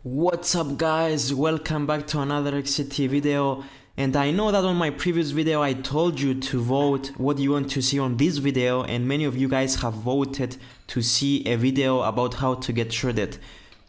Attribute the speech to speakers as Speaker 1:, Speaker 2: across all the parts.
Speaker 1: What's up guys, welcome back to another XCT video. And I know that on my previous video I told you to vote what you want to see on this video, and many of you guys have voted to see a video about how to get shredded.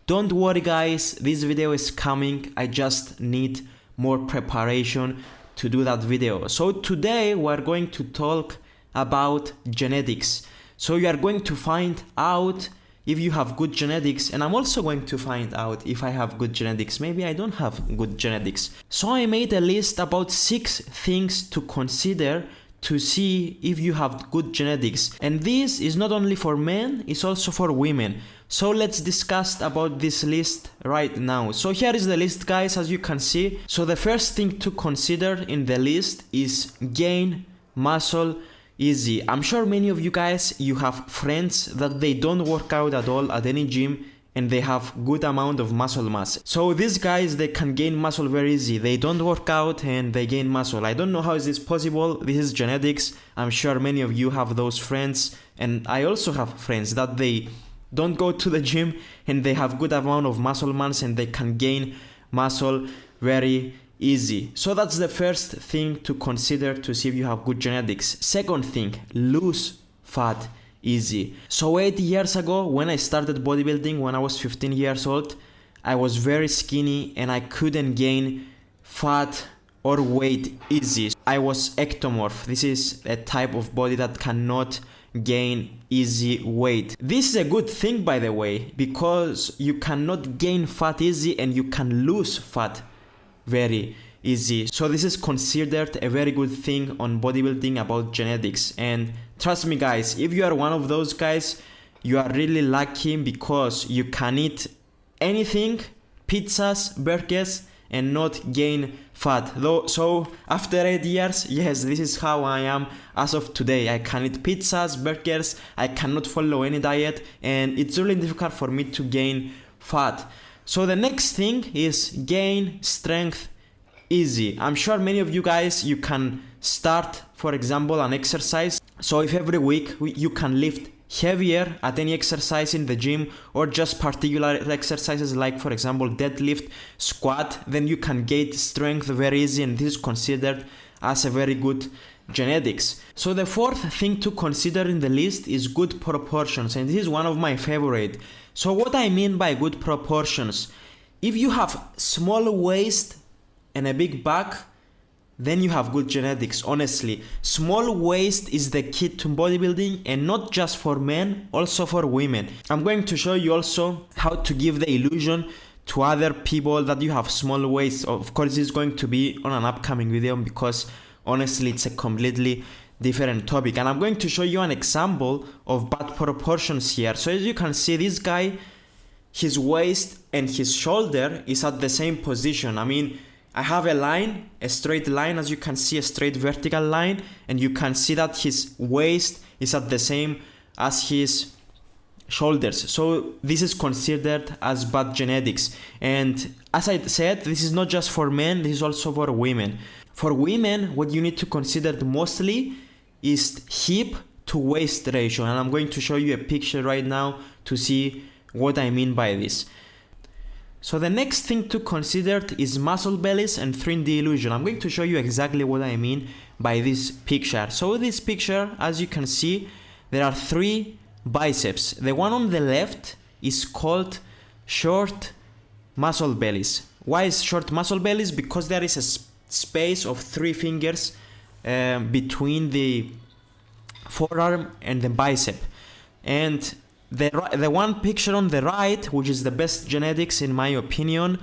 Speaker 1: Don't worry guys, this video is coming, I just need more preparation to do that video. So today we're going to talk about genetics. So you are going to find out if you have good genetics, and I'm also going to find out if I have good genetics. Maybe I don't have good genetics. So I made a list about 6 things to consider to see if you have good genetics, and this is not only for men, it's also for women. So let's discuss about this list right now. So here is the list guys, as you can see. So the first thing to consider in the list is gain muscle easy. I'm sure many of you guys, you have friends that they don't work out at all at any gym and they have good amount of muscle mass. So these guys, they can gain muscle very easy. They don't work out and they gain muscle. I don't know how is this possible. This is genetics. I'm sure many of you have those friends, and I also have friends that they don't go to the gym and they have good amount of muscle mass and they can gain muscle very easy. So that's the first thing to consider to see if you have good genetics. Second thing, lose fat easy. So 8 years ago when I started bodybuilding, when I was 15 years old, I was very skinny and I couldn't gain fat or weight easy. I was ectomorph. This is a type of body that cannot gain easy weight. This is a good thing, by the way, because you cannot gain fat easy and you can lose fat very easy. So this is considered a very good thing on bodybuilding about genetics. And trust me guys, if you are one of those guys, you are really lucky because you can eat anything, pizzas, burgers, and not gain fat. Though, so after 8 years, yes, this is how I am as of today. I can eat pizzas, burgers, I cannot follow any diet, and it's really difficult for me to gain fat. So the next thing is gain strength easy. I'm sure many of you guys, you can start, for example, an exercise. So if every week you can lift heavier at any exercise in the gym, or just particular exercises like, for example, deadlift, squat, then you can gain strength very easy, and this is considered as a very good genetics. So the fourth thing to consider in the list is good proportions, and this is one of my favorite. So what I mean by good proportions, if you have small waist and a big back, then you have good genetics. Honestly, small waist is the key to bodybuilding, and not just for men, also for women. I'm going to show you also how to give the illusion to other people that you have small waist. Of course, this is going to be on an upcoming video because honestly it's a completely different topic, and I'm going to show you an example of bad proportions here. So as you can see, this guy, his waist and his shoulder is at the same position. I mean, I have a line, a straight line, as you can see, a straight vertical line, and you can see that his waist is at the same as his shoulders. So this is considered as bad genetics. And as I said, this is not just for men, this is also for women. For women, what you need to consider mostly is hip to waist ratio, and I'm going to show you a picture right now to see what I mean by this. So the next thing to consider is muscle bellies and 3D illusion. I'm going to show you exactly what I mean by this picture. So this picture, as you can see, there are 3 biceps. The one on the left is called short muscle bellies. Why is short muscle bellies? Because there is a space of 3 fingers between the forearm and the bicep. And the one picture on the right, which is the best genetics in my opinion,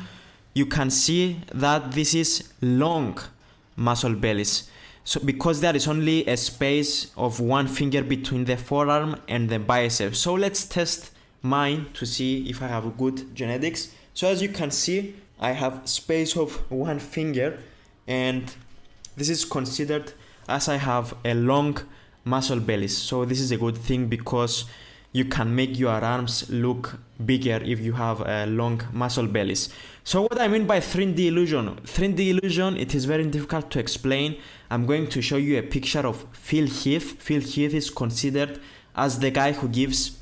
Speaker 1: you can see that this is long muscle bellies. So because there is only a space of 1 finger between the forearm and the bicep. So let's test mine to see if I have good genetics. So as you can see, I have space of 1 finger, and this is considered as I have a long muscle bellies. So this is a good thing because you can make your arms look bigger if you have a long muscle bellies. So what I mean by 3D illusion? 3D illusion, it is very difficult to explain. I'm going to show you a picture of Phil Heath. Phil Heath is considered as the guy who gives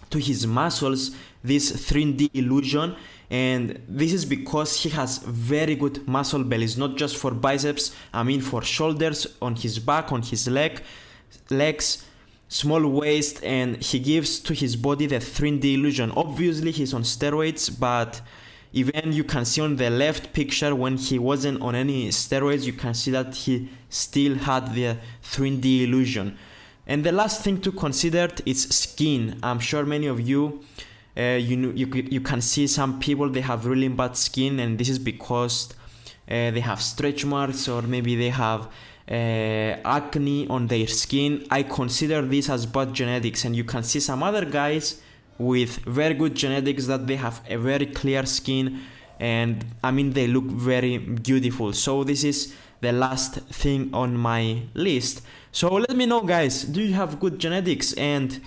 Speaker 1: to his muscles this 3D illusion, and this is because he has very good muscle bellies, not just for biceps, I mean for shoulders, on his back, on his legs, small waist, and he gives to his body the 3D illusion. Obviously he's on steroids, but even you can see on the left picture when he wasn't on any steroids, you can see that he still had the 3D illusion. And the last thing to consider is skin. I'm sure many of you you can see some people, they have really bad skin, and this is because they have stretch marks, or maybe they have acne on their skin. I consider this as bad genetics, and you can see some other guys with very good genetics that they have a very clear skin, and I mean they look very beautiful. So this is the last thing on my list. So let me know, guys, do you have good genetics? And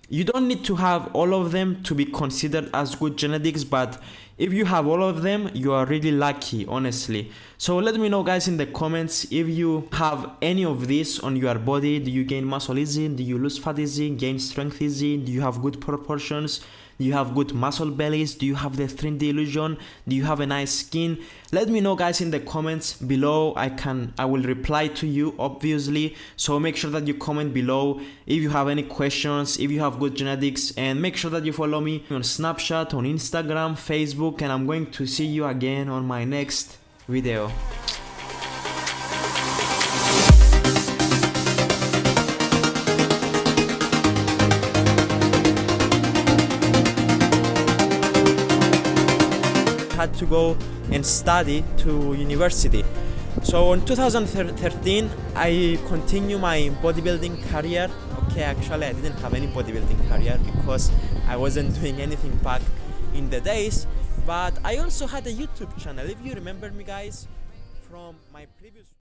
Speaker 1: you don't need to have all of them to be considered as good genetics, but if you have all of them, you are really lucky, honestly. So let me know, guys, in the comments if you have any of this on your body. Do you gain muscle easy? Do you lose fat easy? Gain strength easy? Do you have good proportions? Do you have good muscle bellies? Do you have the 3D illusion? Do you have a nice skin? Let me know, guys, in the comments below. I will reply to you, obviously. So make sure that you comment below if you have any questions, if you have good genetics, and make sure that you follow me on Snapchat, on Instagram, Facebook, and I'm going to see you again on my next video. Had to go and study to university. So in 2013 I continue my bodybuilding career. Okay, actually I didn't have any bodybuilding career because I wasn't doing anything back in the days, but I also had a YouTube channel, if you remember me, guys, from my previous